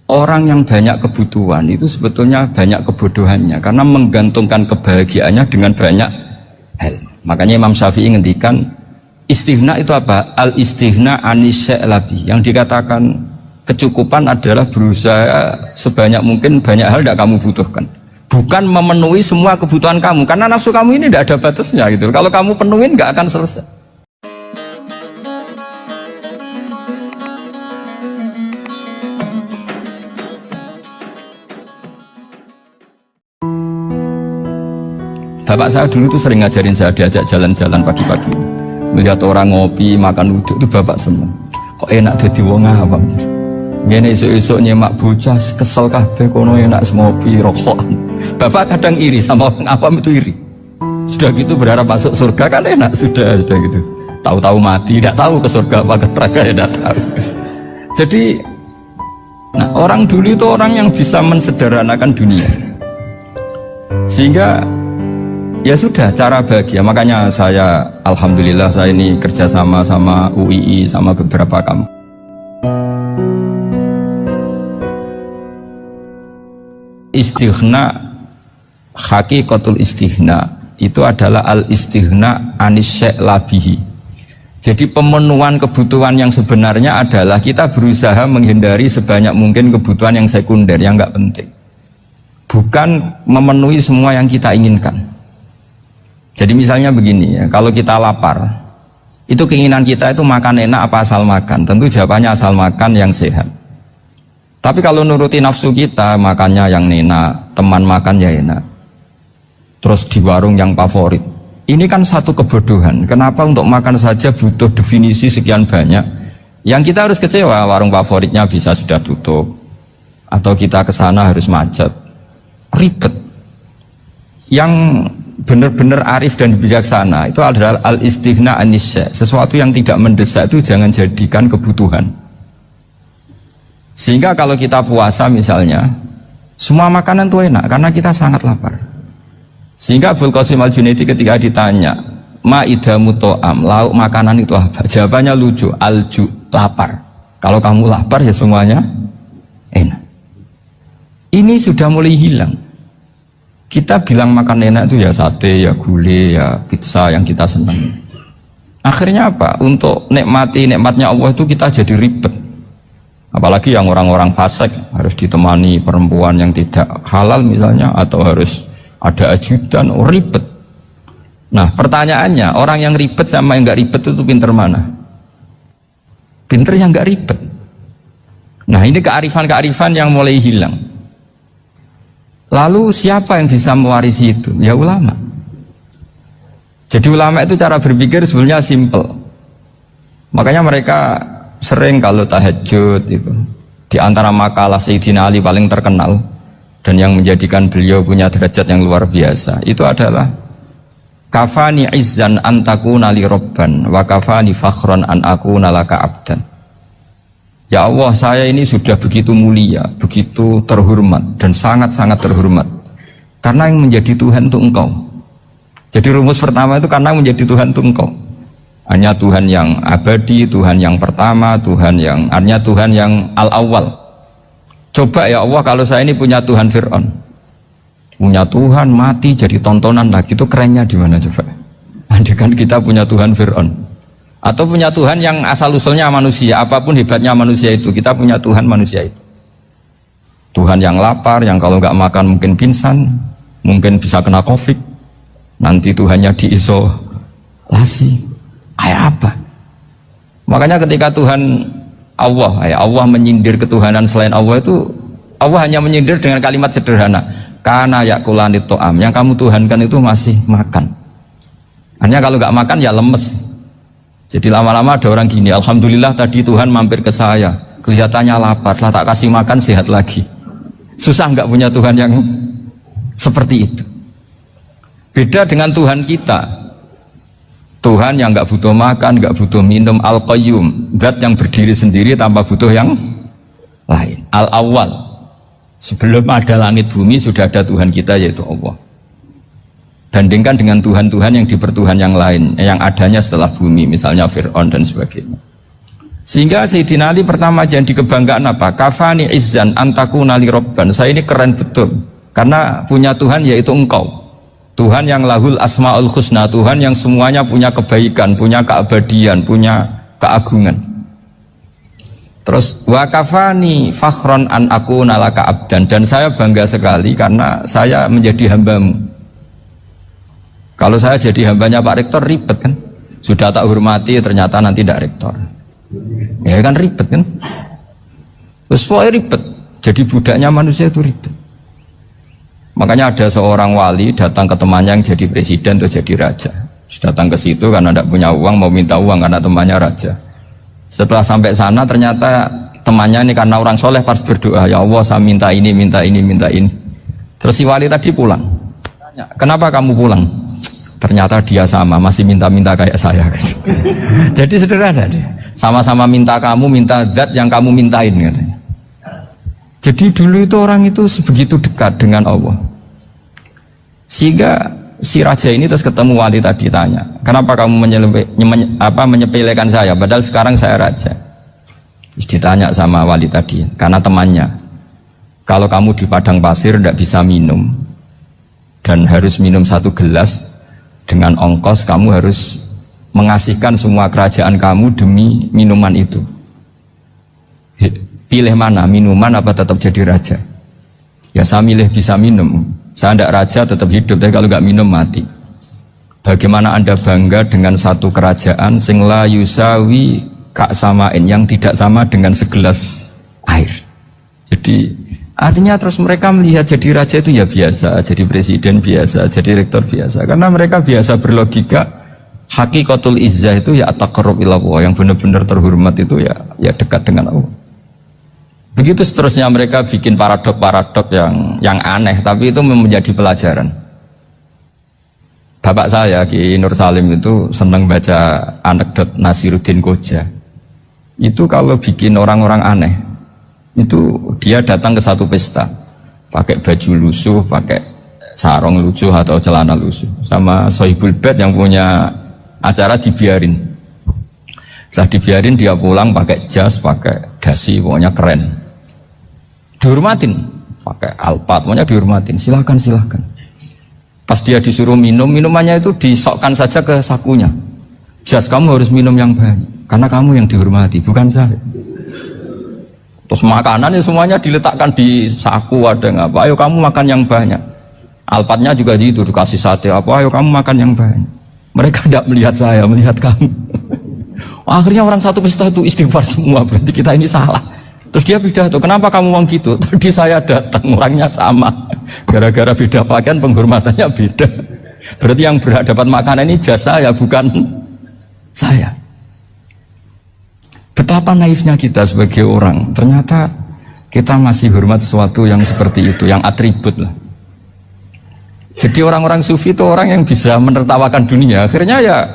orang yang banyak kebutuhan itu sebetulnya banyak kebodohannya, karena menggantungkan kebahagiaannya dengan banyak hal. Makanya Imam Syafi'i ngendikan istighna itu apa? Al istighna anis sya'labi. Yang dikatakan kecukupan adalah berusaha sebanyak mungkin banyak hal tidak kamu butuhkan, bukan memenuhi semua kebutuhan kamu, karena nafsu kamu ini tidak ada batasnya gitu. Kalau kamu penuhin nggak akan selesai. Bapak saya dulu tuh sering ngajarin saya, diajak jalan-jalan pagi-pagi, melihat orang ngopi, makan uduk, itu bapak seneng. Kok enak jadi wong awam. Ngene esuk-esuk nyemak bocah kesel kabeh kono enak ngopi rokokan. Bapak kadang iri sama orang awam, itu iri. Sudah gitu berharap masuk surga kan enak, sudah gitu. Tahu-tahu mati, tidak tahu ke surga apa ke neraka, ya tidak tahu. Jadi nah, orang dulu itu orang yang bisa mensederhanakan dunia. Sehingga ya sudah, cara bahagia. Makanya saya, alhamdulillah saya ini kerjasama sama UII, sama beberapa kampus. Istighna, hakikatul istighna itu adalah al istighna anis sya'labihi. Jadi pemenuhan kebutuhan yang sebenarnya adalah kita berusaha menghindari sebanyak mungkin kebutuhan yang sekunder, yang nggak penting, bukan memenuhi semua yang kita inginkan. Jadi misalnya begini ya, kalau kita lapar, itu keinginan kita itu makan enak apa asal makan? Tentu jawabannya asal makan yang sehat. Tapi kalau nuruti nafsu kita, makannya yang enak, teman makan ya enak, terus di warung yang favorit. Ini kan satu kebodohan. Kenapa untuk makan saja butuh definisi sekian banyak? Yang kita harus kecewa, warung favoritnya bisa sudah tutup, atau kita ke sana harus macet, ribet. Yang benar-benar arif dan bijaksana itu adalah al-istighna anisya. Sesuatu yang tidak mendesak itu jangan jadikan kebutuhan. Sehingga kalau kita puasa misalnya, semua makanan itu enak karena kita sangat lapar. Sehingga Abul Qasim Al-Junaidi ketika ditanya, ma'idamu to'am, lauk makanan itu apa? Jawabannya lucu, alju, lapar. Kalau kamu lapar ya semuanya enak. Ini sudah mulai hilang. Kita bilang makan enak itu ya sate, ya gulai, ya pizza yang kita senang. Akhirnya apa? Untuk nikmati nikmatnya Allah itu kita jadi ribet. Apalagi yang orang-orang fasik harus ditemani perempuan yang tidak halal misalnya, atau harus ada ajudan, ribet. Nah pertanyaannya, orang yang ribet sama yang nggak ribet itu pinter mana? Pinter yang nggak ribet. Nah ini kearifan-kearifan yang mulai hilang. Lalu siapa yang bisa mewarisi itu? Ya ulama. Jadi ulama itu cara berpikir sebenarnya simple. Makanya mereka sering kalau tahajud itu, di antara makalah Sayyidina Ali paling terkenal dan yang menjadikan beliau punya derajat yang luar biasa, itu adalah kafani izzan an takuna li robban wa kafani fakhran an akuna laka abdan. Ya Allah, saya ini sudah begitu mulia, begitu terhormat, dan sangat-sangat terhormat karena yang menjadi Tuhan itu Engkau. Jadi rumus pertama itu karena menjadi Tuhan itu Engkau. Hanya Tuhan yang abadi, Tuhan yang pertama, hanya Tuhan yang al-awwal. Coba ya Allah, kalau saya ini punya Tuhan Fir'aun, punya Tuhan mati jadi tontonan lagi, itu kerennya di mana coba? Andai kan kita punya Tuhan Fir'aun. Atau punya Tuhan yang asal-usulnya manusia, apapun hebatnya manusia itu, kita punya Tuhan manusia itu. Tuhan yang lapar, yang kalau nggak makan mungkin pingsan, mungkin bisa kena COVID, nanti Tuhannya diisolasi, kayak apa? Makanya ketika Tuhan Allah menyindir ketuhanan selain Allah itu, Allah hanya menyindir dengan kalimat sederhana, kana yakulanit to'am, yang kamu tuhankan itu masih makan. Hanya kalau nggak makan ya lemes. Jadi lama-lama ada orang gini, alhamdulillah tadi Tuhan mampir ke saya, kelihatannya lapar, setelah tak kasih makan sehat lagi. Susah nggak punya Tuhan yang seperti itu. Beda dengan Tuhan kita, Tuhan yang nggak butuh makan, nggak butuh minum, al-qayyum, zat yang berdiri sendiri tanpa butuh yang lain, al-awwal. Sebelum ada langit bumi sudah ada Tuhan kita, yaitu Allah. Bandingkan dengan Tuhan-Tuhan yang dipertuhan yang lain, yang adanya setelah bumi, misalnya Fir'aun dan sebagainya. Sehingga Sayyidina Ali pertama jadi kebanggaan apa? Kafani izzan antakuna li robban. Saya ini keren betul karena punya Tuhan yaitu engkau, Tuhan yang lahul asmaul husna, Tuhan yang semuanya punya kebaikan, punya keabadian, punya keagungan. Terus wa kafani fakhron an akuna laka abdan, dan saya bangga sekali karena saya menjadi hambamu. Kalau saya jadi hambanya Pak Rektor ribet kan, sudah tak hormati ternyata nanti tidak rektor. Ya kan ribet kan. Terus pokoknya ribet. Jadi budaknya manusia itu ribet. Makanya ada seorang wali datang ke temannya yang jadi presiden atau jadi raja. Datang ke situ karena tidak punya uang, mau minta uang karena temannya raja. Setelah sampai sana ternyata temannya ini karena orang soleh pas berdoa, ya Allah saya minta ini, minta ini, minta ini. Terus si wali tadi pulang. Tanya, kenapa kamu pulang? Ternyata dia sama, masih minta-minta kayak saya. Jadi sederhana dia. Sama-sama minta kamu, minta zat yang kamu mintain katanya. Jadi dulu itu orang itu sebegitu dekat dengan Allah. Sehingga si raja ini terus ketemu wali tadi tanya, kenapa kamu menyepelekan saya padahal sekarang saya raja. Terus ditanya sama wali tadi, karena temannya, kalau kamu di padang pasir tidak bisa minum dan harus minum 1 gelas, dengan ongkos kamu harus mengasihkan semua kerajaan kamu demi minuman itu. Pilih mana, minuman apa tetap jadi raja? Ya saya milih bisa minum. Saya tidak raja tetap hidup, tapi kalau nggak minum mati. Bagaimana Anda bangga dengan satu kerajaan sing la yusawi kak samain, yang tidak sama dengan segelas air. Jadi artinya terus mereka melihat jadi raja itu ya biasa, jadi presiden biasa, jadi rektor biasa. Karena mereka biasa berlogika, hakikatul izzah itu ya taqarrub ila Allah, yang benar-benar terhormat itu ya dekat dengan Allah. Begitu seterusnya mereka bikin paradok-paradok yang aneh, tapi itu menjadi pelajaran. Bapak saya Ki Nur Salim itu senang baca anekdot Nasiruddin Koja. Itu kalau bikin orang-orang aneh, itu dia datang ke satu pesta, pakai baju lusuh, pakai sarung lusuh atau celana lusuh, sama Sohibul Bed yang punya acara dibiarin. Setelah dibiarin dia pulang pakai jas, pakai dasi, pokoknya keren. Dihormatin, pakai alpat, pokoknya dihormatin. Silakan. Pas dia disuruh minum, minumannya itu disokkan saja ke sakunya. Jas, kamu harus minum yang banyak, karena kamu yang dihormati, bukan saya. Terus makanan ya semuanya diletakkan di saku, ada nggak? Ayo kamu makan yang banyak. Alpatnya juga gitu, dikasih sate apa? Ayo kamu makan yang banyak. Mereka tidak melihat saya, melihat kamu. Akhirnya orang satu pesta itu istighfar semua, berarti kita ini salah. Terus dia pidato, kenapa kamu ngomong gitu? Tadi saya datang, orangnya sama. Gara-gara beda pakaian, penghormatannya beda. Berarti yang berhak dapat makanan ini jasa ya, bukan saya. Betapa naifnya kita sebagai orang. Ternyata kita masih hormat sesuatu yang seperti itu, yang atribut lah. Jadi orang-orang sufi itu orang yang bisa menertawakan dunia. Akhirnya ya,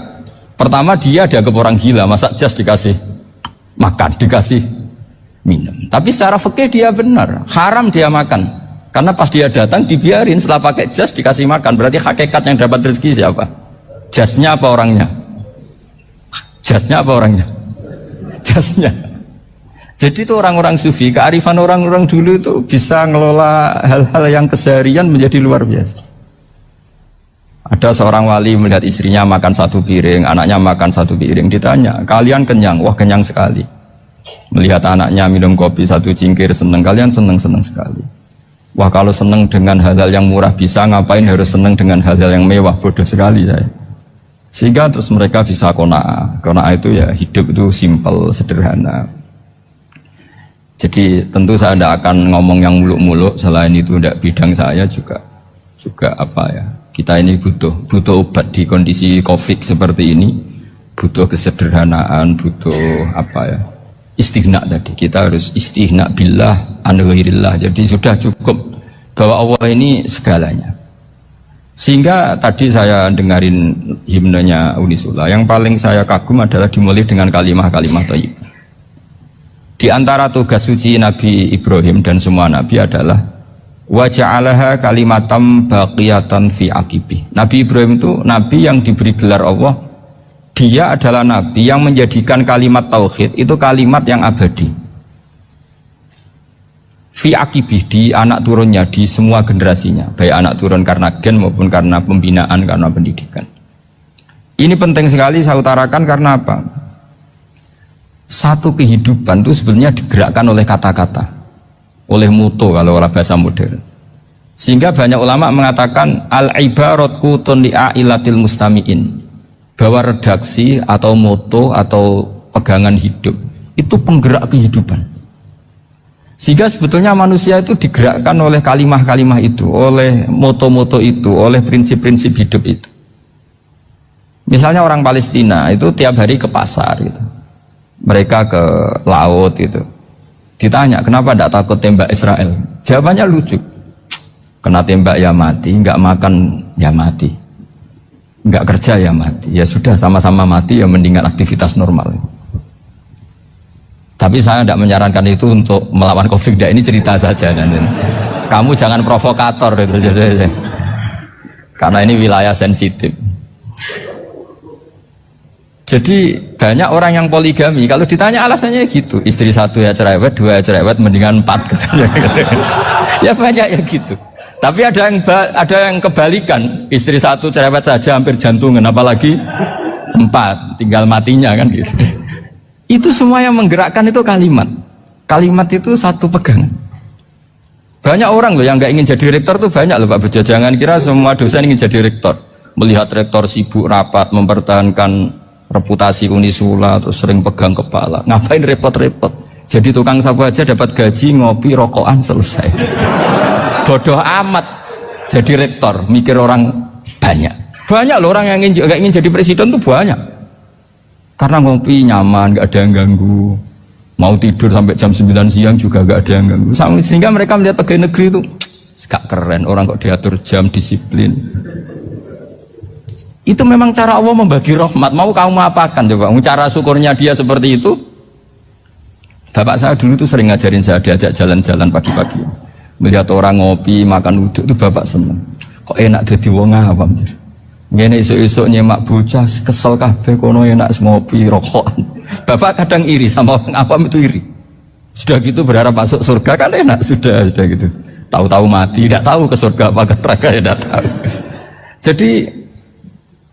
pertama dia dianggap orang gila, masa jas dikasih makan, dikasih minum. Tapi secara fikih dia benar, haram dia makan. Karena pas dia datang dibiarin, setelah pakai jas dikasih makan. Berarti hakikat yang dapat rezeki siapa? Jasnya apa orangnya? Jasnya apa orangnya? Jasnya. Jadi itu orang-orang sufi, kearifan orang-orang dulu itu bisa ngelola hal-hal yang keseharian menjadi luar biasa. Ada seorang wali melihat istrinya makan 1 piring, anaknya makan 1 piring, ditanya, kalian kenyang? Wah kenyang sekali. Melihat anaknya minum kopi 1 cingkir, seneng. Kalian seneng sekali. Wah kalau seneng dengan hal-hal yang murah bisa, ngapain harus seneng dengan hal-hal yang mewah? Bodoh sekali saya. Sehingga terus mereka bisa qanaah. Qanaah itu ya hidup itu simple, sederhana. Jadi tentu saya tidak akan ngomong yang muluk-muluk, selain itu tidak bidang saya juga apa ya. Kita ini butuh obat di kondisi Covid seperti ini, butuh kesederhanaan, butuh apa ya, istighna tadi. Kita harus istighna billah an ghairillah. Jadi sudah cukup bahwa Allah ini segalanya. Sehingga tadi saya dengarin himnenya Unisula, yang paling saya kagum adalah dimulai dengan kalimat-kalimat thayyibah. Di antara tugas suci Nabi Ibrahim dan semua Nabi adalah wa ja'alaha kalimatam baqiyatan fi aqibi. Nabi Ibrahim itu Nabi yang diberi gelar Allah, dia adalah nabi yang menjadikan kalimat tauhid itu kalimat yang abadi. Fi akibih, di anak turunnya, di semua generasinya, baik anak turun karena gen maupun karena pembinaan, karena pendidikan. Ini penting sekali saya utarakan karena apa? Satu kehidupan itu sebenarnya digerakkan oleh kata-kata, oleh mutu kalau oleh bahasa modern. Sehingga banyak ulama mengatakan al-ibarat kutun li'ailatil mustami'in, bahwa redaksi atau moto atau pegangan hidup itu penggerak kehidupan. Sehingga sebetulnya manusia itu digerakkan oleh kalimah-kalimah itu, oleh moto-moto itu, oleh prinsip-prinsip hidup itu. Misalnya orang Palestina itu tiap hari ke pasar gitu. Mereka ke laut itu. Ditanya kenapa tidak takut tembak Israel? Jawabannya lucu. Kena tembak ya mati, nggak makan ya mati, nggak kerja ya mati. Ya sudah sama-sama mati ya mendingan aktivitas normal. Tapi saya tidak menyarankan itu untuk melawan konflik. Ini cerita saja. Kamu jangan provokator itu. Karena ini wilayah sensitif. Jadi banyak orang yang poligami, kalau ditanya alasannya gitu, istri satu ya cerewet, dua ya cerewet, mendingan 4 ya banyak ya gitu. Tapi ada yang kebalikan, istri satu cerewet saja hampir jantungan, apalagi 4 tinggal matinya kan gitu. Itu semua yang menggerakkan itu kalimat. Kalimat itu satu pegangan. Banyak orang loh yang nggak ingin jadi rektor tuh banyak loh Pak Bejo. Jangan kira semua dosen ingin jadi rektor. Melihat rektor sibuk rapat mempertahankan reputasi Unisula, terus sering pegang kepala, ngapain repot-repot? Jadi tukang sapu aja dapat gaji, ngopi, rokokan, selesai. Bodoh amat jadi rektor, mikir orang banyak. Banyak loh orang yang ingin jadi presiden tuh banyak. Karena ngopi nyaman, gak ada yang ganggu. Mau tidur sampai jam 9 siang juga gak ada yang ganggu. Sehingga mereka melihat pegawai negeri itu gak keren, orang kok diatur jam, disiplin. Itu memang cara Allah membagi rahmat. Mau kamu apakan coba? Cara syukurnya dia seperti itu. Bapak saya dulu tuh sering ngajarin saya, diajak jalan-jalan pagi-pagi. Melihat orang ngopi, makan uduk itu bapak seneng. Kok enak jadi wong awam. Ngene esuk-esuk nyemak bocah kesel kabeh kono enak ngopi rokokan. Bapak kadang iri sama orang awam itu iri. Sudah gitu berharap masuk surga kan enak, sudah gitu. Tahu-tahu mati, tidak tahu ke surga apa ke neraka ya tidak tahu. Jadi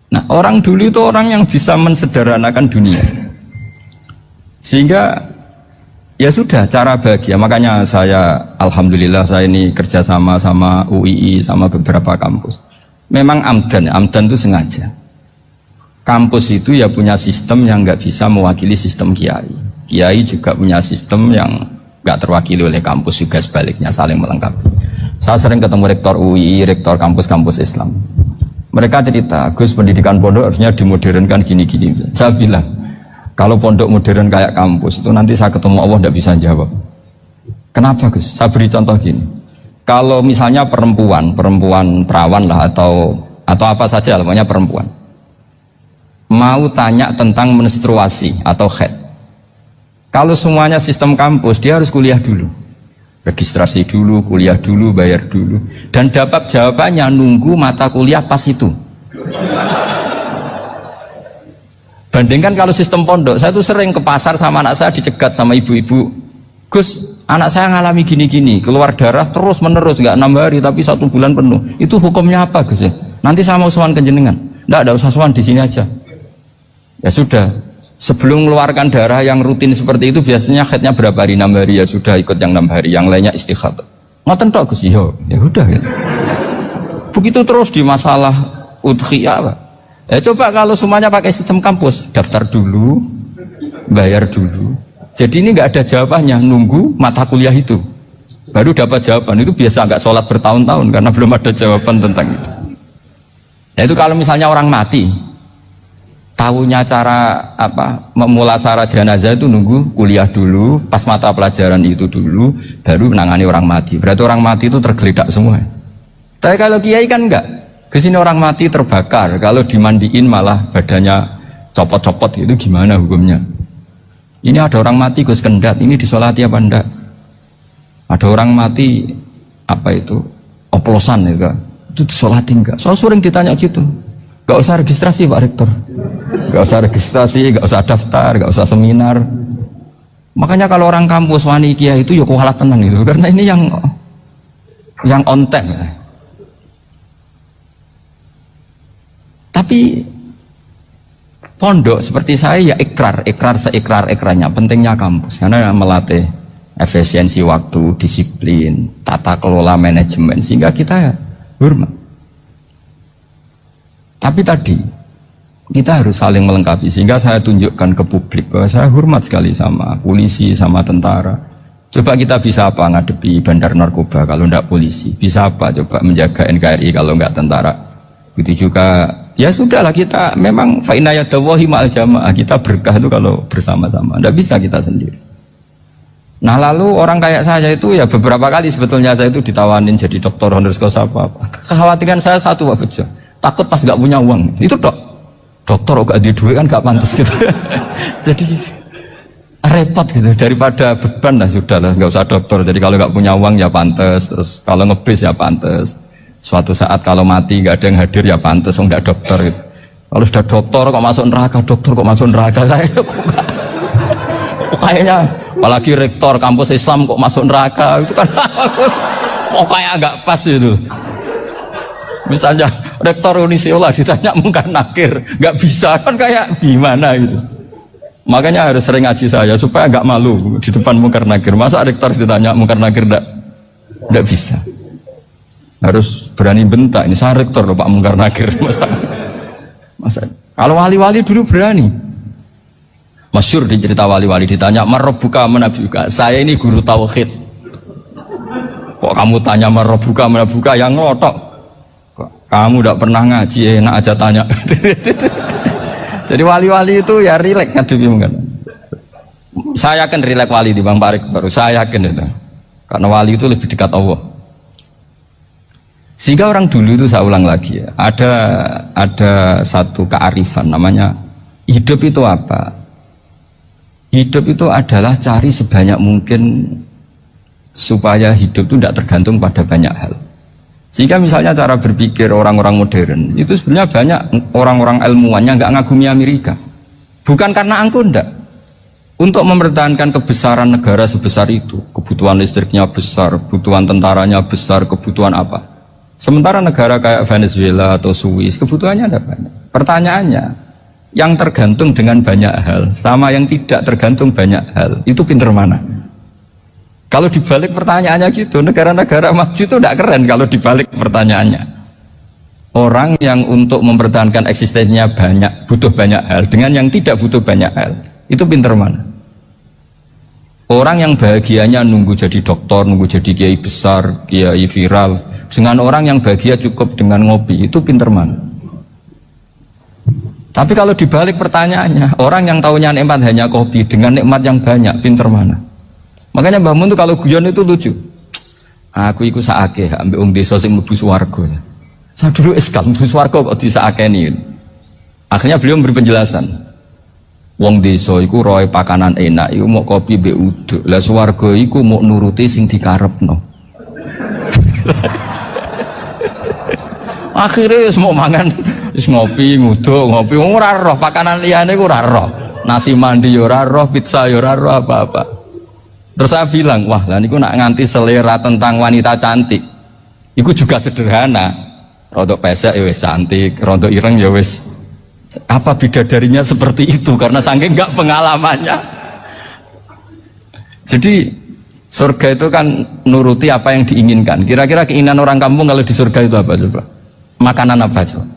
nah, orang dulu itu orang yang bisa mensederhanakan dunia. Sehingga ya sudah cara bahagia. Makanya saya alhamdulillah saya ini kerjasama sama UII sama beberapa kampus. Memang amdan itu sengaja. Kampus itu ya punya sistem yang nggak bisa mewakili sistem kiai. Kiai juga punya sistem yang nggak terwakili oleh kampus, juga sebaliknya saling melengkapi. Saya sering ketemu rektor UII, rektor kampus-kampus Islam. Mereka cerita, Gus pendidikan pondok harusnya dimodernkan gini-gini. Saya bilang, kalau pondok modern kayak kampus itu nanti saya ketemu Allah tidak bisa jawab. Kenapa Gus? Saya beri contoh gini. Kalau misalnya perempuan perawan lah atau apa saja, pokoknya perempuan, mau tanya tentang menstruasi atau haid. Kalau semuanya sistem kampus, dia harus kuliah dulu. Registrasi dulu, kuliah dulu, bayar dulu, dan dapat jawabannya nunggu mata kuliah pas itu. Bandingkan kalau sistem pondok, saya tuh sering ke pasar sama anak saya dicegat sama ibu-ibu, Gus, anak saya ngalami gini-gini, keluar darah terus menerus, nggak 6 hari tapi 1 bulan penuh. Itu hukumnya apa Gus? Nanti saya mau sowan ke jenengan. Nggak usah sowan, di sini aja. Ya sudah. Sebelum mengeluarkan darah yang rutin seperti itu biasanya haidnya berapa hari? 6 hari ya sudah ikut yang 6 hari, yang lainnya istikhadah. Ngoten tok Gus, ya udah ya. Begitu terus di masalah udhiyah. Ya coba kalau semuanya pakai sistem kampus, daftar dulu, bayar dulu. Jadi ini nggak ada jawabannya, nunggu mata kuliah itu. Baru dapat jawaban. Itu biasa nggak sholat bertahun-tahun karena belum ada jawaban tentang itu. Nah itu kalau misalnya orang mati, tahunya cara memulasara jenazah itu nunggu kuliah dulu, pas mata pelajaran itu dulu, baru menangani orang mati. Berarti orang mati itu tergeledak semua. Tapi kalau kiai kan enggak. Kesini orang mati terbakar, kalau dimandiin malah badannya copot-copot, itu gimana hukumnya? Ini ada orang mati Gus Kendat, ini disolati apa enggak? Ada orang mati oplosan ya, itu disolati enggak? Soal sering ditanya gitu. Gak usah registrasi Pak Rektor. Gak usah registrasi, gak usah daftar, gak usah seminar. Makanya kalau orang kampus wani kiai itu ya kualat tenang gitu, karena ini yang on time ya. Tapi pondok seperti saya ya ikrar seikrar-ikrarnya pentingnya kampus karena melatih efisiensi waktu, disiplin, tata kelola manajemen sehingga kita hormat. Tapi tadi kita harus saling melengkapi sehingga saya tunjukkan ke publik bahwa saya hormat sekali sama polisi, sama tentara. Coba kita bisa apa ngadepi bandar narkoba kalau enggak polisi? Bisa apa coba menjaga NKRI kalau enggak tentara? Begitu juga ya sudahlah kita memang fa'inayadawahi ma'al jamaah, kita berkah itu kalau bersama-sama, enggak bisa kita sendiri. Nah lalu orang kayak saya itu ya beberapa kali sebetulnya saya itu ditawanin jadi dokter honoris causa apa. Kekhawatiran saya satu Pak Bejo, takut pas enggak punya uang. Itu dokter kok di duit kan enggak pantas gitu. Jadi repot gitu, daripada beban lah sudah lah, nggak usah dokter. Jadi kalau nggak punya uang ya pantas, terus kalau ngebis ya pantas. Suatu saat kalau mati nggak ada yang hadir ya pantas, nggak dokter gitu. Kalau sudah dokter kok masuk neraka, dokter kok masuk neraka kayaknya, apalagi rektor kampus Islam kok masuk neraka itu kan kok kayak nggak pas itu. Misalnya rektor Unisiola ditanya mungkar nakir, nggak bisa kan kayak gimana gitu. Makanya harus sering ngaji saya supaya nggak malu di depan mungkar nakir. Masa rektor ditanya mungkar nakir nggak bisa. Harus berani bentak. Ini saya rektor loh Pak mungkar nakir. Masa kalau wali-wali dulu berani. Masyhur di cerita wali-wali ditanya marabbuka manabuka. Saya ini guru tauhid. Kok kamu tanya marabbuka manabuka yang ngotok? Kamu tidak pernah ngaji enak aja tanya. Jadi wali-wali itu ya rileks ngadepi mungkin. Saya yakin rileks wali di Bang Parik baru saya yakin itu. Karena wali itu lebih dekat Allah. Sehingga orang dulu itu saya ulang lagi ya, ada satu kearifan namanya hidup itu apa? Hidup itu adalah cari sebanyak mungkin supaya hidup itu tidak tergantung pada banyak hal. Sehingga misalnya cara berpikir orang-orang modern itu sebenarnya banyak orang-orang ilmuwan yang nggak ngagumi Amerika. Bukan karena angkuh ndak. Untuk mempertahankan kebesaran negara sebesar itu, kebutuhan listriknya besar, kebutuhan tentaranya besar, kebutuhan apa. Sementara negara kayak Venezuela atau Swiss kebutuhannya ada banyak. Pertanyaannya, yang tergantung dengan banyak hal sama yang tidak tergantung banyak hal, itu pinter mana? Kalau dibalik pertanyaannya gitu, negara-negara maju itu tidak keren kalau dibalik pertanyaannya. Orang yang untuk mempertahankan eksistensinya banyak, butuh banyak hal, dengan yang tidak butuh banyak hal, itu pinter mana? Orang yang bahagianya nunggu jadi dokter, nunggu jadi kiai besar, kiai viral, dengan orang yang bahagia cukup dengan ngopi, itu pinter mana? Tapi kalau dibalik pertanyaannya, orang yang taunya nikmat hanya kopi, dengan nikmat yang banyak, pinter mana? Makanya Mbah Mun tuh kalau guyon itu lucu. Aku iku sakake ambek wong desa sing mlebu swarga. Saya dulu eskal mlebu swarga kok disakeni. Akhirnya beliau memberi penjelasan. Wong desa iku roe pakanan enak iku mau kopi mbek uduk. Lah swarga iku mau nuruti sing dikarepno. Akhirnya wis mau mangan wis ngopi nguduk ngopi ora roh pakanan liyane iku ora roh. Nasi mandi ya ora roh, pizza ya ora roh apa-apa. Terus saya bilang, wah lah niku nak nganti selera tentang wanita cantik, itu juga sederhana. Rodok pesek ya wis cantik, rodok ireng ya wis. Apa bidadarinya seperti itu? Karena saking nggak pengalamannya. Jadi surga itu kan nuruti apa yang diinginkan. Kira-kira keinginan orang kampung kalau di surga itu apa coba? Makanan apa coba?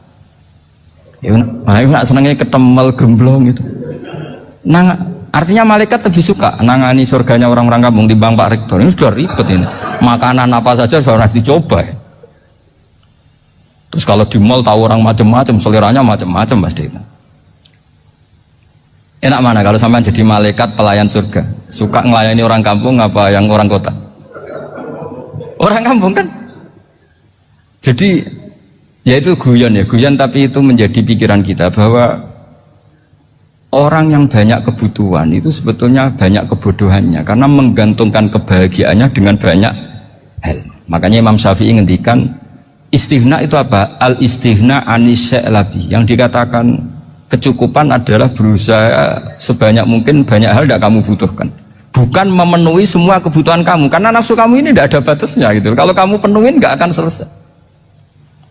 Ya, nak senangnya ketemel gemblong gitu. Artinya malaikat lebih suka nangani surganya orang-orang kampung timbang Pak Rektor. Ini sudah ribet ini. Makanan apa saja sudah harus dicoba. Terus kalau di mall tahu orang macam-macam, seleranya macam-macam pasti. Enak mana kalau sampai jadi malaikat pelayan surga? Suka ngelayani orang kampung apa yang orang kota? Orang kampung kan. Jadi ya itu guyon tapi itu menjadi pikiran kita bahwa orang yang banyak kebutuhan itu sebetulnya banyak kebodohannya karena menggantungkan kebahagiaannya dengan banyak hal. Makanya Imam Syafi'i ngendikan istighna itu apa? Al istighna anis sya'labi, yang dikatakan kecukupan adalah berusaha sebanyak mungkin banyak hal tidak kamu butuhkan. Bukan memenuhi semua kebutuhan kamu, karena nafsu kamu ini tidak ada batasnya gitu. Kalau kamu penuhin nggak akan selesai.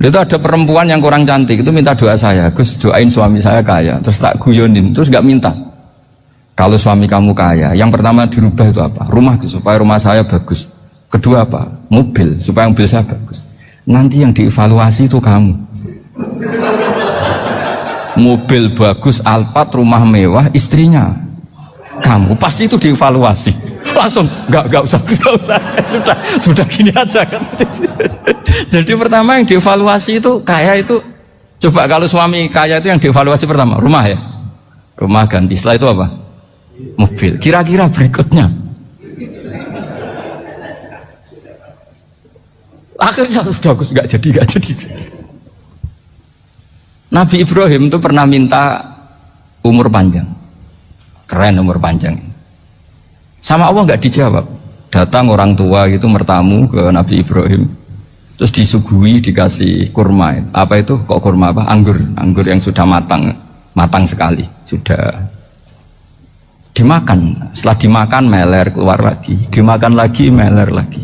Itu ada perempuan yang kurang cantik itu minta doa saya, Gus doain suami saya kaya, terus tak guyonin, terus nggak minta. Kalau suami kamu kaya, yang pertama dirubah itu apa? Rumah supaya rumah saya bagus. Kedua apa? Mobil supaya mobil saya bagus. Nanti yang dievaluasi itu kamu. Mobil bagus, Alphard, rumah mewah, istrinya kamu, pasti itu dievaluasi. Langsung nggak usah sudah gini aja kan. Jadi pertama yang dievaluasi itu kaya itu, coba kalau suami kaya itu yang dievaluasi pertama rumah ya, rumah ganti, setelah itu apa? Mobil. Kira-kira berikutnya akhirnya sudah nggak jadi. Nabi Ibrahim itu pernah minta umur panjang, keren umur panjang. Sama Allah nggak dijawab. Datang orang tua gitu mertamu ke Nabi Ibrahim, terus disuguhi dikasih kurma. Apa itu? Kok kurma apa? Anggur yang sudah matang sekali, sudah dimakan. Setelah dimakan meler keluar lagi, dimakan lagi meler lagi.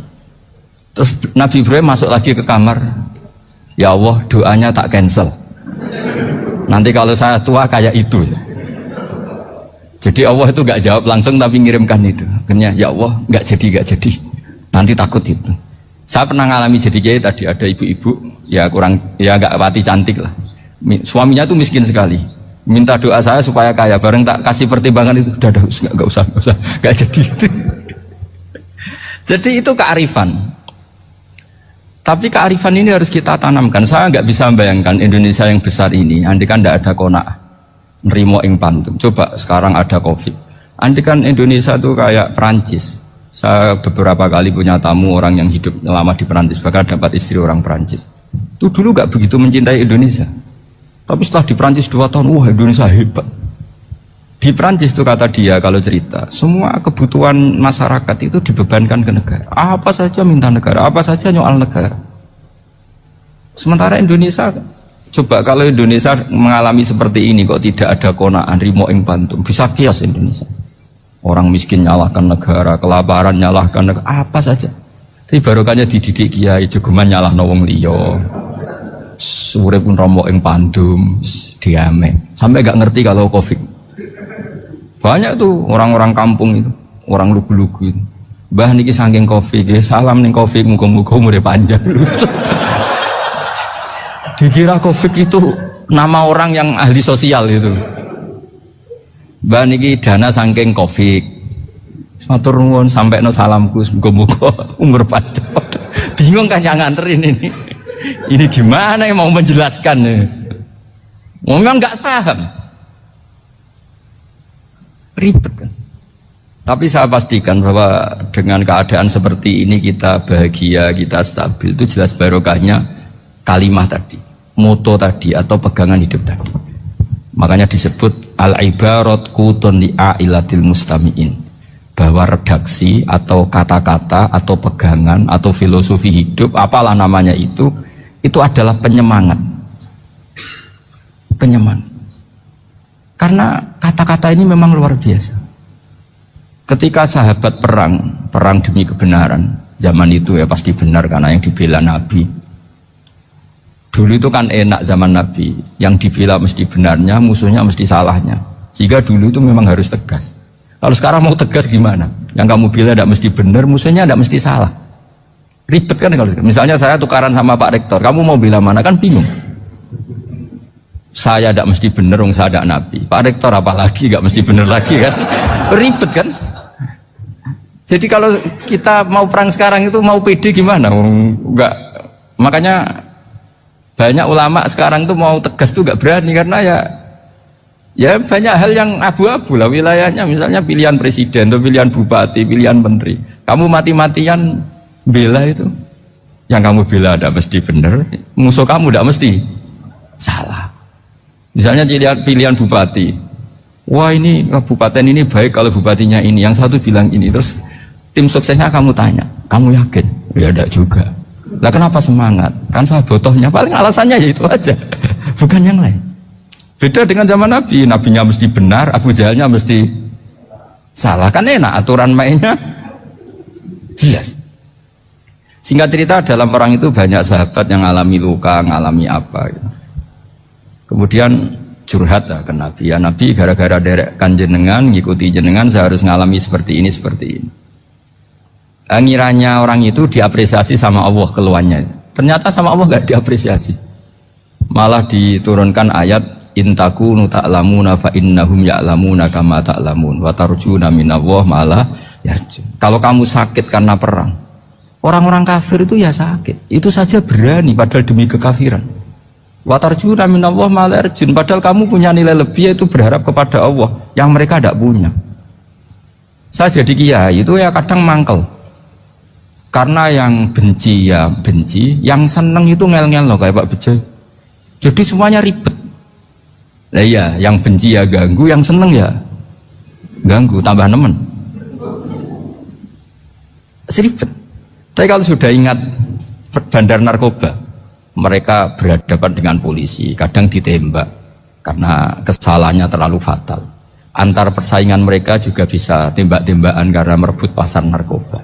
Terus Nabi Ibrahim masuk lagi ke kamar. Ya Allah, doanya tak cancel. Nanti kalau saya tua kayak itu. Jadi Allah itu nggak jawab langsung tapi ngirimkan itu. Akhirnya ya Allah nggak jadi. Nanti takut itu. Saya pernah ngalami jadi kiai tadi, ada ibu-ibu ya nggak pati cantik lah. Suaminya tuh miskin sekali. Minta doa saya supaya kaya. Bareng tak kasih pertimbangan itu, udah nggak usah, nggak jadi. Jadi itu kearifan. Tapi kearifan ini harus kita tanamkan. Saya nggak bisa membayangkan Indonesia yang besar ini, andai kan tidak ada qanaah, nrimo ing pantum. Coba sekarang ada Covid. Andai kan Indonesia tuh kayak Perancis. Saya beberapa kali punya tamu orang yang hidup lama di Perancis, bahkan dapat istri orang Perancis. Itu dulu nggak begitu mencintai Indonesia. Tapi setelah di Perancis 2 tahun, wah Indonesia hebat. Di Perancis itu kata dia kalau cerita, semua kebutuhan masyarakat itu dibebankan ke negara. Apa saja minta negara, apa saja nyoal negara. Sementara Indonesia, coba kalau Indonesia mengalami seperti ini kok tidak ada qanaah rimo ing pantum, bisa kios Indonesia. Orang miskin nyalahkan negara, kelaparan nyalahkan negara, apa saja. Tapi barokahnya dididik kiai, jogeman nyalahno wong liya. Urip pun romo ing pandum, diame. Sampai gak ngerti kalau Covid. Banyak tuh orang-orang kampung itu, orang lugu-lugu itu. Mbah niki saking Covid, salam ning Covid, muga-muga umure panjang. Dikira Covid itu nama orang yang ahli sosial itu. Mbah niki dana saking Covid. Matur nuwun sampekno salamku, muga-muga umur panjang. Bingung kan yang nganterin ini. Ini gimana yang mau menjelaskan? Memang nggak paham. Ribet kan? Tapi saya pastikan bahwa dengan keadaan seperti ini kita bahagia, kita stabil, itu jelas barokahnya kalimah tadi, moto tadi atau pegangan hidup tadi. Makanya disebut al-ibarat qutun li'ailatil mustami'in, bahwa redaksi atau kata-kata atau pegangan atau filosofi hidup, apalah namanya itu adalah penyemangat. Karena kata-kata ini memang luar biasa. Ketika sahabat perang demi kebenaran, zaman itu ya pasti benar karena yang dibela Nabi. Dulu itu kan enak zaman Nabi, yang dibela mesti benarnya, musuhnya mesti salahnya. Sehingga dulu itu memang harus tegas. Kalau sekarang mau tegas gimana? Yang kamu bela tidak mesti benar, musuhnya tidak mesti salah. Ribet kan kalau misalnya saya tukaran sama Pak Rektor, kamu mau bela mana kan bingung. Saya tidak mesti benar, saya tidak Nabi. Pak Rektor apalagi tidak mesti benar lagi kan? Ribet kan? Jadi kalau kita mau perang sekarang itu mau pede gimana? Enggak. Makanya banyak ulama sekarang tuh mau tegas tuh enggak berani karena ya banyak hal yang abu-abu lah wilayahnya. Misalnya pilihan presiden atau pilihan bupati, pilihan menteri. Kamu mati-matian bela itu, yang kamu bela tidak mesti benar, musuh kamu tidak mesti salah. Misalnya pilihan bupati, wah ini kabupaten ini baik kalau bupatinya ini, yang satu bilang ini, terus tim suksesnya kamu tanya, kamu yakin? Ya tidak juga. Lah kenapa semangat? Kan saya botohnya, paling alasannya ya itu aja, bukan yang lain. Beda dengan zaman Nabi, nabinya mesti benar, Abu Jahalnya mesti salah. Kan enak, aturan mainnya jelas. Singkat cerita, dalam perang itu banyak sahabat yang alami luka, ngalami apa gitu. Kemudian curhat ke Nabi, ya Nabi gara-gara derekkan jenengan, ngikuti jenengan, saya harus ngalami seperti ini. Ngiranya orang itu diapresiasi sama Allah keluarnya. Ternyata sama Allah gak diapresiasi. Malah diturunkan ayat intakunu ta'lamuna fa innahum ya'lamuna kama ta'lamun wa tarjuna minallah malah yarjun. Kalau kamu sakit karena perang, orang-orang kafir itu ya sakit, itu saja berani padahal demi kekafiran. Wa tarjuna minallah malah yarjun, padahal kamu punya nilai lebih, yaitu berharap kepada Allah yang mereka tidak punya. Saya jadi kiai itu ya kadang mangkel, karena yang benci ya benci, yang seneng itu ngel-ngel loh kayak Pak Bejo. Jadi semuanya ribet. Nah iya, yang benci ya ganggu, yang seneng ya ganggu, tambah nemen. Seribet. Tapi kalau sudah ingat bandar narkoba, mereka berhadapan dengan polisi, kadang ditembak karena kesalahannya terlalu fatal. Antar persaingan mereka juga bisa tembak-tembakan karena merebut pasar narkoba.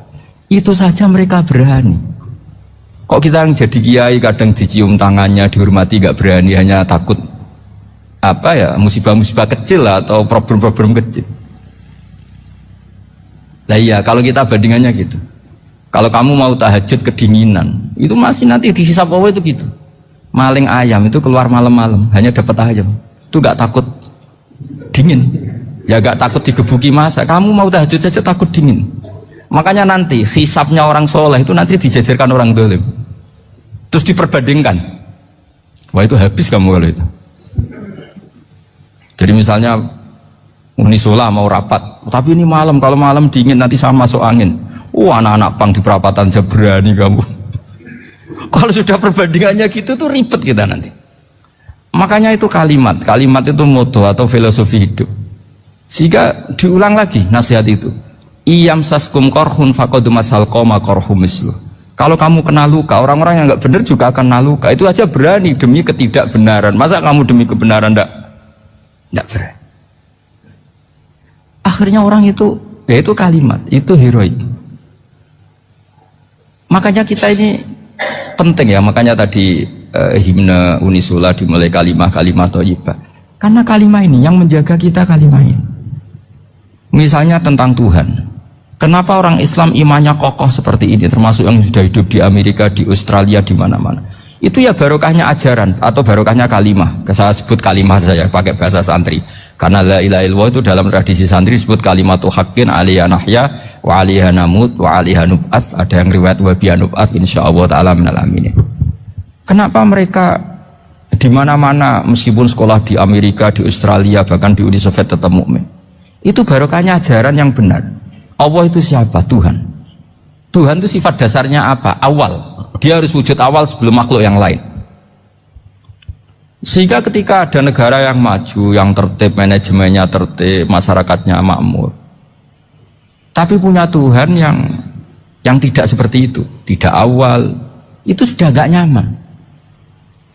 Itu saja mereka berani. Kok kita yang jadi kiai kadang dicium tangannya, dihormati, gak berani, hanya takut apa ya, musibah-musibah kecil lah, atau problem-problem kecil. Nah iya, kalau kita bandingannya gitu. Kalau kamu mau tahajud kedinginan, itu masih nanti dihisap Allah itu gitu. Maling ayam itu keluar malam-malam, hanya dapat ayam. Itu gak takut dingin. Ya gak takut digebuki masa. Kamu mau tahajud saja takut dingin. Makanya nanti hisapnya orang soleh itu nanti dijajarkan orang dolim. Terus diperbandingkan. Wah itu habis kamu kalau itu. Jadi misalnya Unisula mau rapat, tapi ini malam, kalau malam dingin nanti sama masuk angin. Anak-anak pang di perapatan aja berani kamu. Kalau sudah perbandingannya gitu tuh ribet kita nanti. Makanya itu kalimat itu moto atau filosofi hidup. Sehingga diulang lagi nasihat itu. Iyam saskum korhun fakodu masal koma korhum mislu. Kalau kamu kena luka, orang-orang yang nggak benar juga akan kena luka. Itu aja berani demi ketidakbenaran. Masa kamu demi kebenaran tidak berani? Akhirnya orang itu, ya itu kalimat, itu heroik. Makanya kita ini penting ya, makanya tadi himne Unisula dimulai kalimah thayyibah. Karena kalimah ini yang menjaga kita, kalimah ini. Misalnya tentang Tuhan. Kenapa orang Islam imannya kokoh seperti ini, termasuk yang sudah hidup di Amerika, di Australia, di mana-mana? Itu ya barokahnya ajaran atau barokahnya kalimah. Saya sebut kalimah saja pakai bahasa santri. Karena la ilaha illallah itu dalam tradisi santri disebut kalimatu haqqin alaiha nahya wa alaiha namut wa alaiha nub'ats. Ada yang riwayat wa biha nub'ats insyaallah taala minal aminin. Kenapa mereka di mana-mana meskipun sekolah di Amerika, di Australia, bahkan di Uni Soviet tetap mukmin? Itu barokahnya ajaran yang benar. Allah itu siapa? Tuhan. Tuhan itu sifat dasarnya apa? Awal. Dia harus wujud awal sebelum makhluk yang lain. Sehingga ketika ada negara yang maju, yang tertib, manajemennya tertib, masyarakatnya makmur, tapi punya Tuhan yang tidak seperti itu, tidak awal, itu sudah gak nyaman.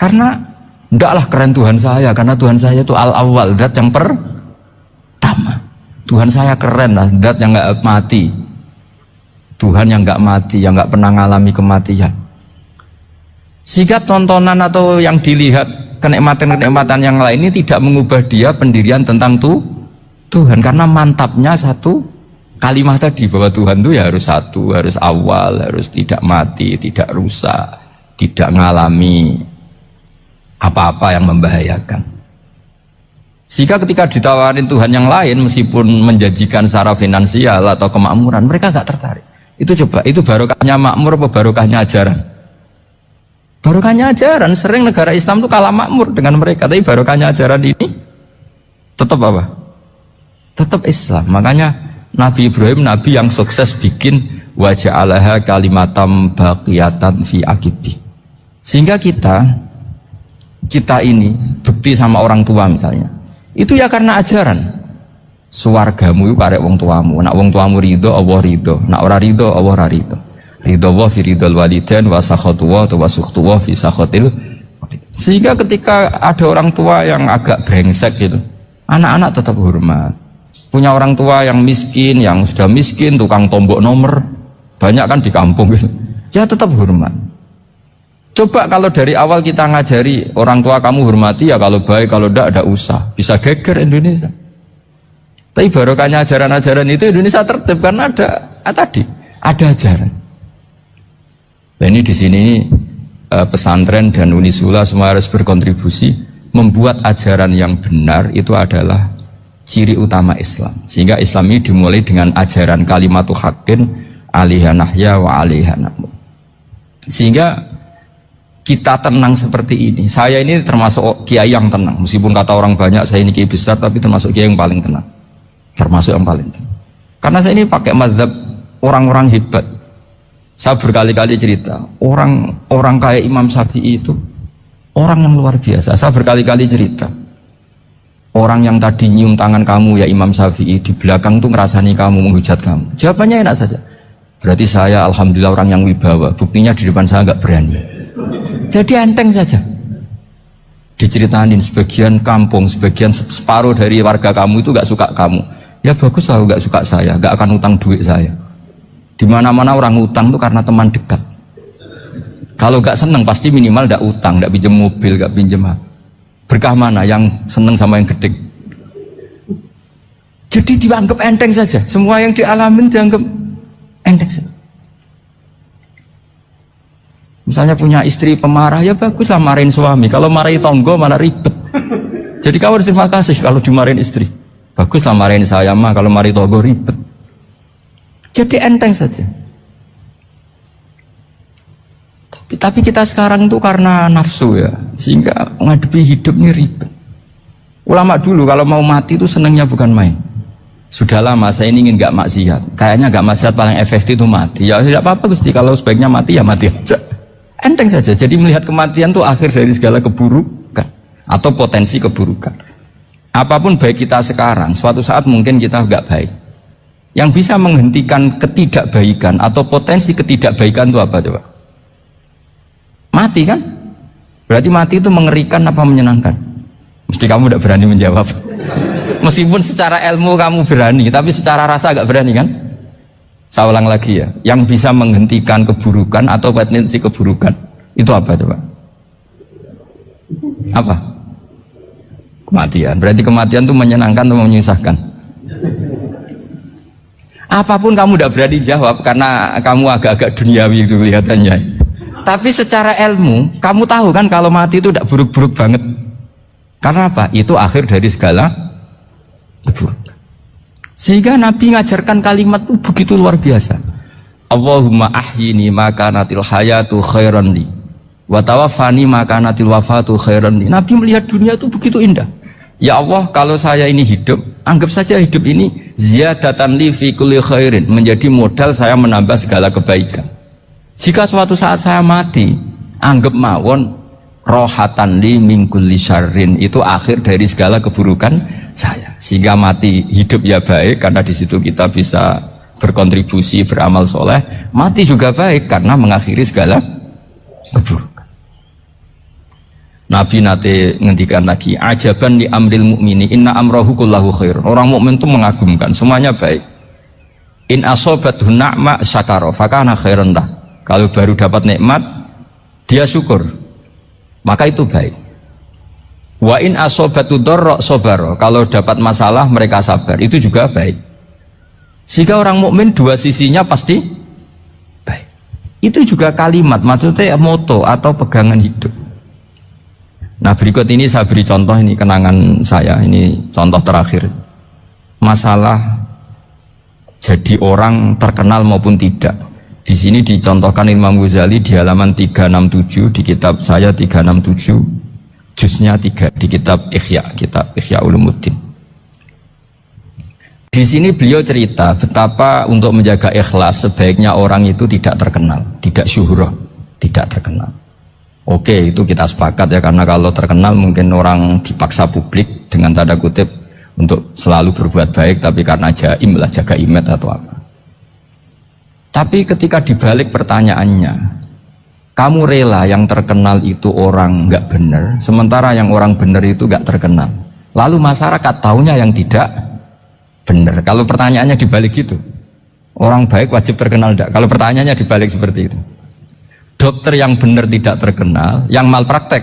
Karena ndaklah keren Tuhan saya, karena Tuhan saya itu al-awwal, zat yang pertama. Tuhan saya keren lah, zat yang gak mati, Tuhan yang gak mati, yang gak pernah mengalami kematian. Sehingga tontonan atau yang dilihat kenikmatan-kenikmatan yang lain ini tidak mengubah dia pendirian tentang Tuhan, karena mantapnya satu kalimat tadi bahwa Tuhan itu ya harus satu, harus awal, harus tidak mati, tidak rusak, tidak mengalami apa-apa yang membahayakan. Sehingga ketika ditawarin Tuhan yang lain meskipun menjanjikan secara finansial atau kemakmuran, mereka gak tertarik. Itu coba, itu barokahnya makmur apa barokahnya ajaran? Barokahnya ajaran. Sering negara Islam itu kalah makmur dengan mereka, tapi barokahnya ajaran ini tetap apa? Tetap Islam. Makanya Nabi Ibrahim, Nabi yang sukses bikin waja'alaha kalimatam baqiyatan fi aqibi. Sehingga kita ini bukti sama orang tua misalnya, itu ya karena ajaran. Suwargamu itu karek wong tuamu. Nak wong tuamu ridho, Allah ridho. Nak ora ridho, Allah ora ridho. Ridho wa fi ridhol walidain wa sakhatu wa sukhtu wa fi sakhatil. Sehingga ketika ada orang tua yang agak brengsek gitu, anak-anak tetap hormat. Punya orang tua yang miskin, yang sudah miskin, tukang tombok nomor, banyak kan di kampung gitu. Ya tetap hormat. Coba kalau dari awal kita ngajari orang tua kamu hormati ya, kalau baik, kalau tidak usah. Bisa geger Indonesia. Tapi barokahnya ajaran-ajaran itu Indonesia tertib karena ada ajaran. Nah ini di sini pesantren dan Unisula semua harus berkontribusi membuat ajaran yang benar itu adalah ciri utama Islam. Sehingga Islam ini dimulai dengan ajaran kalimatu haqqin alaiha nahya wa alaiha namut. Sehingga kita tenang seperti ini. Saya ini termasuk kiai yang tenang. Meskipun kata orang banyak saya ini kiai besar, tapi termasuk kiai yang paling tenang. Termasuk yang paling tenang. Karena saya ini pakai mazhab orang-orang hebat. Saya berkali-kali cerita, orang kayak Imam Syafi'i itu orang yang luar biasa. Saya berkali-kali cerita, orang yang tadi nyium tangan kamu ya Imam Syafi'i, di belakang tuh ngerasani kamu, menghujat kamu. Jawabannya enak saja. Berarti saya alhamdulillah orang yang wibawa. Buktinya di depan saya nggak berani. Jadi enteng saja. Diceritain sebagian kampung, sebagian separuh dari warga kamu itu nggak suka kamu. Ya bagus lah, nggak suka saya, nggak akan utang duit saya. Di mana-mana orang utang itu karena teman dekat. Kalau nggak seneng pasti minimal nggak utang, nggak pinjam mobil, nggak pinjam apa. Berkah mana yang seneng sama yang gede? Jadi dianggap enteng saja. Semua yang dialamin dianggap enteng saja. Misalnya punya istri pemarah, ya baguslah marahin suami. Kalau marahin tonggo malah ribet. Jadi kamu harus terima kasih kalau dimarahin istri. Baguslah marahin saya mah, kalau marahin tonggo ribet. Jadi enteng saja. Tapi kita sekarang tuh karena nafsu ya, sehingga menghadapi hidup ini ribet. Ulama dulu kalau mau mati itu senengnya bukan main. Sudah lama saya ingin nggak maksiat. Kayaknya nggak maksiat paling efektif itu mati. Ya tidak apa-apa Gusti, kalau sebaiknya mati ya mati aja. Enteng saja. Jadi melihat kematian itu akhir dari segala keburukan atau potensi keburukan. Apapun baik kita sekarang, suatu saat mungkin kita nggak baik. Yang bisa menghentikan ketidakbaikan atau potensi ketidakbaikan itu apa coba? Mati kan? Berarti mati itu mengerikan apa menyenangkan? Mesti kamu tidak berani menjawab. Meskipun secara ilmu kamu berani, tapi secara rasa agak berani kan? Saya ulang lagi ya, yang bisa menghentikan keburukan atau potensi keburukan itu apa coba? Apa? Kematian. Berarti kematian itu menyenangkan atau menyusahkan? Apapun kamu tidak berani jawab karena kamu agak-agak duniawi itu kelihatannya. Tapi secara ilmu kamu tahu kan kalau mati itu tidak buruk-buruk banget. Karena apa? Itu akhir dari segala keburukan. Sehingga Nabi ngajarkan kalimat itu begitu luar biasa. Allahumma ahyini maka natil hayatu khairan li wa tawaffani maka natil wafatu khairan li. Nabi melihat dunia itu begitu indah. Ya Allah, kalau saya ini hidup, anggap saja hidup ini ziyadatan li fi kulli khairin, menjadi modal saya menambah segala kebaikan. Jika suatu saat saya mati, anggap mawon rohatan li min kulli syarrin, itu akhir dari segala keburukan saya. Sehingga mati hidup ya baik karena di situ kita bisa berkontribusi beramal soleh. Mati juga baik karena mengakhiri segala keburukan. Nabi nate ngendikan lagi, ajaban li amril mukmini inna amrahu kullahu khair. Orang mukmin itu mengagumkan, semuanya baik. In asobathu na'ma syakara fakana khairan lah. Kalau baru dapat nikmat dia syukur, maka itu baik. Wa in asobatu dharra sabara. Kalau dapat masalah mereka sabar, itu juga baik. Sehingga orang mukmin dua sisinya pasti baik. Itu juga kalimat, maksudnya moto atau pegangan hidup. Nah berikut ini saya beri contoh, ini kenangan saya, ini contoh terakhir. Masalah jadi orang terkenal maupun tidak. Di sini dicontohkan Imam Ghazali di halaman 367 di kitab saya 367, juznya 3 di kitab Ihya Ulumuddin. Di sini beliau cerita betapa untuk menjaga ikhlas sebaiknya orang itu tidak terkenal, tidak syuhrah, tidak terkenal. Oke, itu kita sepakat ya, karena kalau terkenal mungkin orang dipaksa publik dengan tanda kutip untuk selalu berbuat baik, tapi karena jaim lah, jaga image atau apa. Tapi ketika dibalik pertanyaannya, Kamu rela yang terkenal itu orang nggak benar, sementara yang orang benar itu nggak terkenal. Lalu masyarakat taunya yang tidak benar. Kalau pertanyaannya dibalik gitu, orang baik wajib terkenal enggak? Kalau pertanyaannya dibalik seperti itu, dokter yang benar tidak terkenal, yang malpraktek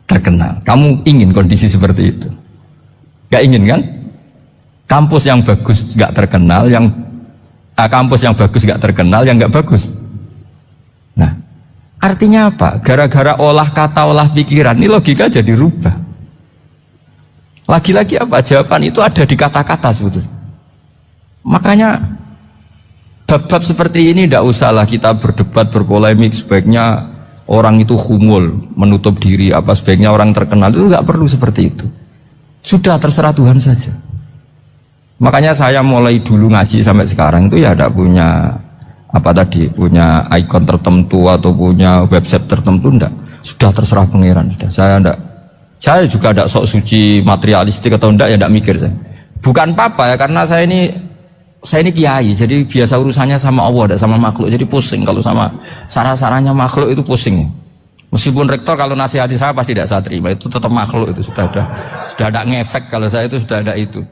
terkenal. Kamu ingin kondisi seperti itu? Gak ingin kan? Kampus yang bagus gak terkenal, kampus yang bagus gak terkenal, yang gak bagus. Nah, artinya apa? Gara-gara olah kata, olah pikiran, ini logika jadi rubah. Lagi-lagi apa? Jawaban itu ada di kata-kata sebetulnya. Makanya bab-bab seperti ini tidak usahlah kita berdebat, berpolemik. Sebaiknya orang itu humul, menutup diri, apa sebaiknya orang terkenal, itu nggak perlu seperti itu. Sudah terserah Tuhan saja. Makanya saya mulai dulu ngaji sampai sekarang itu ya tidak punya punya ikon tertentu atau punya website tertentu, enggak. Sudah terserah pangeran. Sudah saya juga tidak sok suci materialistik atau enggak, ya tidak mikir saya. Bukan apa-apa ya, karena saya ini kiai, jadi biasa urusannya sama Allah, tidak sama makhluk. Jadi pusing kalau sama sarah-sarahnya makhluk itu pusing. Meskipun rektor kalau nasihati saya pasti tidak saya terima, itu tetap makhluk, itu sudah ada ngefek kalau saya itu sudah ada itu.